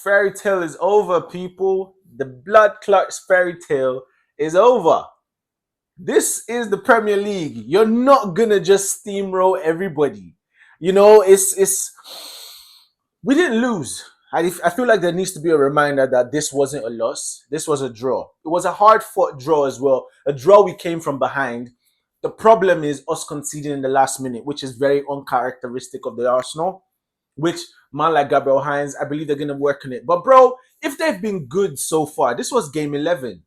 Fairy tale is over, people. The blood clots fairy tale is over. This is the Premier League. You're not gonna just steamroll everybody. You know, it's we didn't lose. I feel like there needs to be a reminder that this wasn't a loss. This was a draw. It was a hard fought draw as well. A draw we came from behind. The problem is us conceding in the last minute, which is very uncharacteristic of the Arsenal. Which man like Gabriel Hines, I believe they're gonna work on it. But bro, if they've been good so far, this was game 11.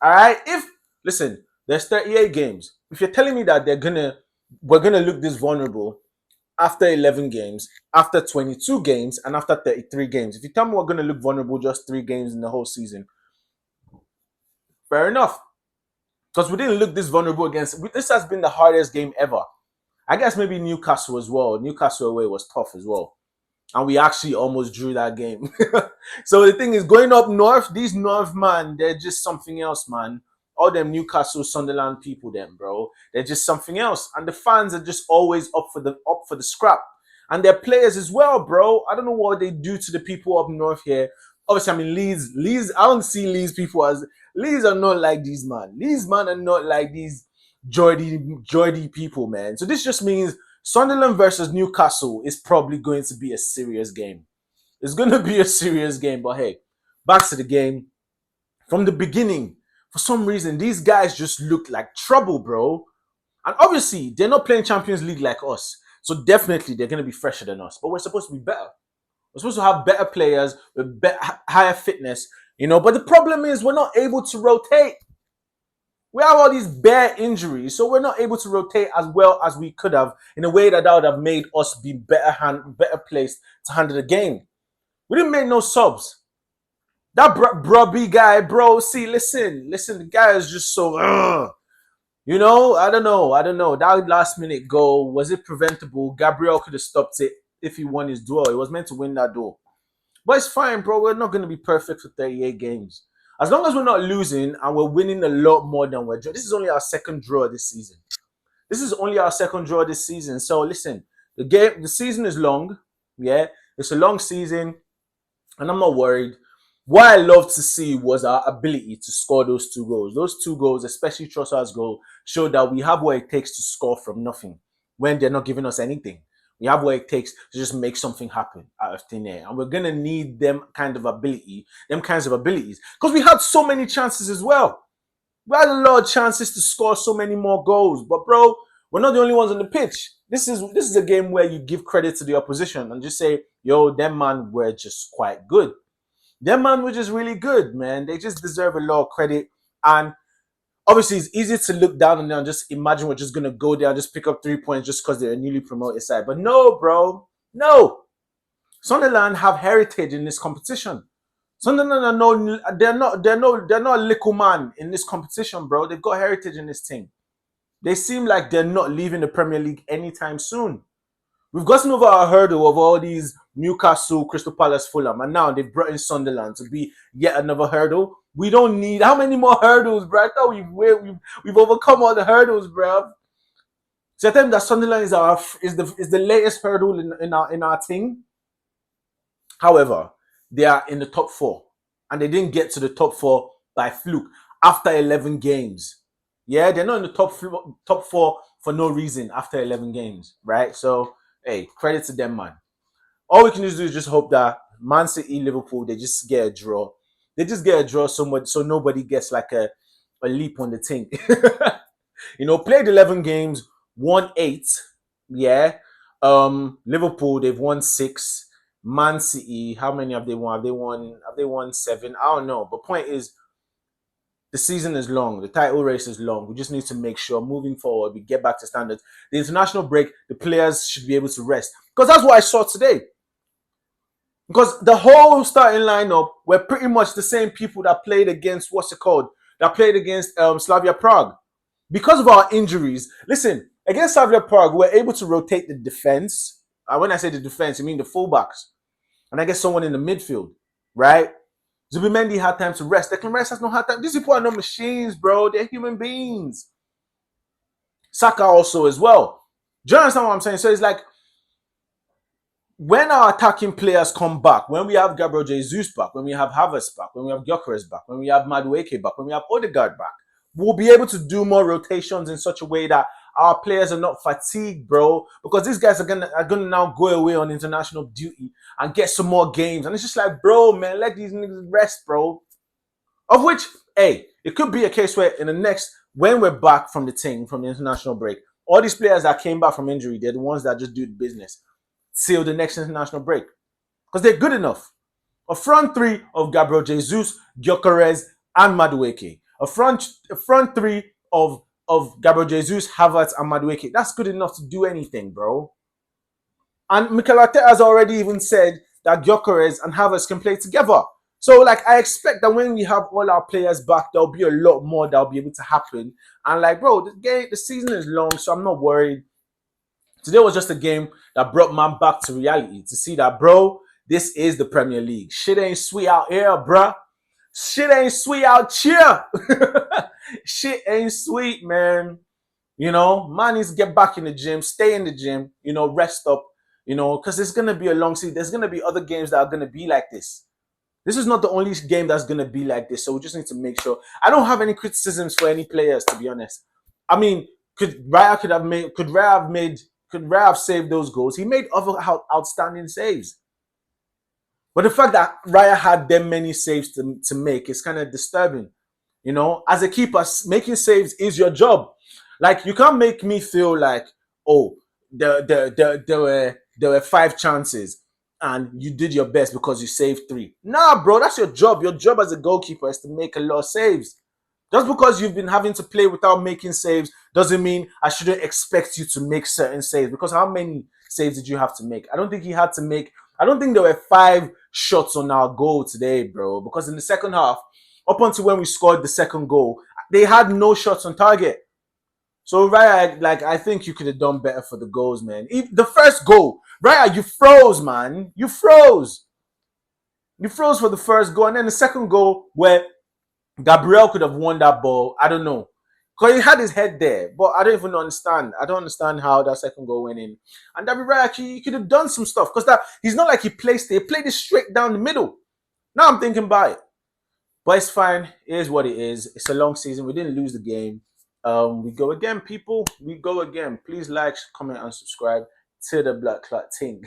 All right. If listen, there's 38 games. If you're telling me that we're gonna look this vulnerable after 11 games, after 22 games, and after 33 games, if you tell me we're gonna look vulnerable just 3 games in the whole season, fair enough. Because we didn't look this vulnerable against. This has been the hardest game ever. I guess maybe Newcastle as well. Newcastle away was tough as well. And we actually almost drew that game. So the thing is, going up north, these North man, they're just something else, man. All them Newcastle, Sunderland people, them bro, they're just something else. And the fans are just always up for the scrap, and their players as well, bro. I don't know what they do to the people up north here. Obviously, I mean Leeds. I don't see Leeds people as Leeds are not like these man. Leeds man are not like these Geordie people, man. So this just means Sunderland versus Newcastle is probably going to be a serious game. It's going to be a serious game, but hey, back to the game. From the beginning, for some reason, these guys just look like trouble, bro. And obviously, they're not playing Champions League like us. So definitely, they're going to be fresher than us. But we're supposed to be better. We're supposed to have better players with higher fitness, But the problem is, we're not able to rotate. We have all these bare injuries, so we're not able to rotate as well as we could have in a way that would have made us be better placed to handle the game. We didn't make no subs. That Brubby guy, bro. See, listen. The guy is just so. I don't know. That last minute goal, was it preventable? Gabriel could have stopped it if he won his duel. He was meant to win that duel. But it's fine, bro. We're not going to be perfect for 38 games. As long as we're not losing and we're winning a lot more than we're drawing. This is only our second draw this season. So listen, the season is long. Yeah, it's a long season, and I'm not worried. What I love to see was our ability to score those 2 goals. Those 2 goals, especially Trossard's goal, showed that we have what it takes to score from nothing when they're not giving us anything. We have what it takes to just make something happen out of thin air. And we're going to need them kinds of abilities. Because we had so many chances as well. We had a lot of chances to score so many more goals. But, bro, we're not the only ones on the pitch. This is a game where you give credit to the opposition and just say, yo, them man were just quite good. Them man were just really good, man. They just deserve a lot of credit. And obviously, it's easy to look down on them and just imagine we're just going to go there and just pick up 3 points just because they're a newly promoted side. But no, bro. No. Sunderland have heritage in this competition. Sunderland are they're not a little man in this competition, bro. They've got heritage in this team. They seem like they're not leaving the Premier League anytime soon. We've gotten over our hurdle of all these Newcastle, Crystal Palace, Fulham, and now they've brought in Sunderland to be yet another hurdle. We don't need how many more hurdles, bro? I thought we've overcome all the hurdles, bro. So I think that Sunderland is the latest hurdle in our team. However, they are in the top 4, and they didn't get to the top 4 by fluke after 11 games. Yeah, they're not in the top 4 for no reason after 11 games, right? So hey, credit to them, man. All we can do is just hope that Man City, Liverpool, they just get a draw. They just get a draw so nobody gets like a leap on the thing. Played 11 games, won 8. Yeah. Liverpool, they've won 6. Man City, how many have they won? Have they won 7? I don't know. But point is, the season is long. The title race is long. We just need to make sure moving forward we get back to standards. The international break, the players should be able to rest. Because that's what I saw today. Because the whole starting lineup were pretty much the same people that played against, that played against Slavia Prague. Because of our injuries, listen, against Slavia Prague, we're able to rotate the defense. When I say the defense, I mean the fullbacks. And I guess someone in the midfield, right? Zubimendi had time to rest. Declan Rice has no had time. These people are no machines, bro. They're human beings. Saka also as well. Do you understand what I'm saying? So it's like, when our attacking players come back, when we have Gabriel Jesus back, when we have Havertz back, when we have Gyökeres back, when we have Madueke back, when we have Odegaard back, we'll be able to do more rotations in such a way that our players are not fatigued, bro. Because these guys are gonna now go away on international duty and get some more games. And it's just like, bro, man, let these niggas rest, bro. Of which, hey, it could be a case where in the next, when we're back from the international break, all these players that came back from injury, they're the ones that just do the business till the next international break. Because they're good enough. A front three of Gabriel Jesus, Gyökeres, and Madueke. A front three of Gabriel Jesus, Havertz, and Madueke. That's good enough to do anything, bro. And Mikel Arteta has already even said that Gyökeres and Havertz can play together. So, like, I expect that when we have all our players back, there'll be a lot more that'll be able to happen. And, like, bro, the season is long, so I'm not worried. Today was just a game that brought man back to reality to see that, bro, this is the Premier League. Shit ain't sweet out here, bruh. Shit ain't sweet out here. Shit ain't sweet, man. You know, man needs to get back in the gym, stay in the gym, you know, rest up, you know, because it's going to be a long season. There's going to be other games that are going to be like this. This is not the only game that's going to be like this. So we just need to make sure. I don't have any criticisms for any players, to be honest. I mean, could Raya have saved those goals? He made other outstanding saves. But the fact that Raya had them many saves to make is kind of disturbing. You know, as a keeper, making saves is your job. Like, you can't make me feel like, oh, there were 5 chances and you did your best because you saved 3. Nah, bro, that's your job. Your job as a goalkeeper is to make a lot of saves. Just because you've been having to play without making saves doesn't mean I shouldn't expect you to make certain saves. Because how many saves did you have to make? I don't think there were 5 shots on our goal today, bro. Because in the second half, up until when we scored the second goal, they had no shots on target. So Raya, like, I think you could have done better for the goals, man. The first goal, Raya, you froze, man. You froze. You froze for the first goal, and then the second goal where Gabriel could have won that ball. I don't know. Because he had his head there. But I don't even understand. I don't understand how that second goal went in. And David Raya, actually, he could have done some stuff. Because he's not like he placed it. He played it straight down the middle. Now I'm thinking about it. But it's fine. It is what it is. It's a long season. We didn't lose the game. We go again, people. We go again. Please like, comment, and subscribe to the Black Clot Ting.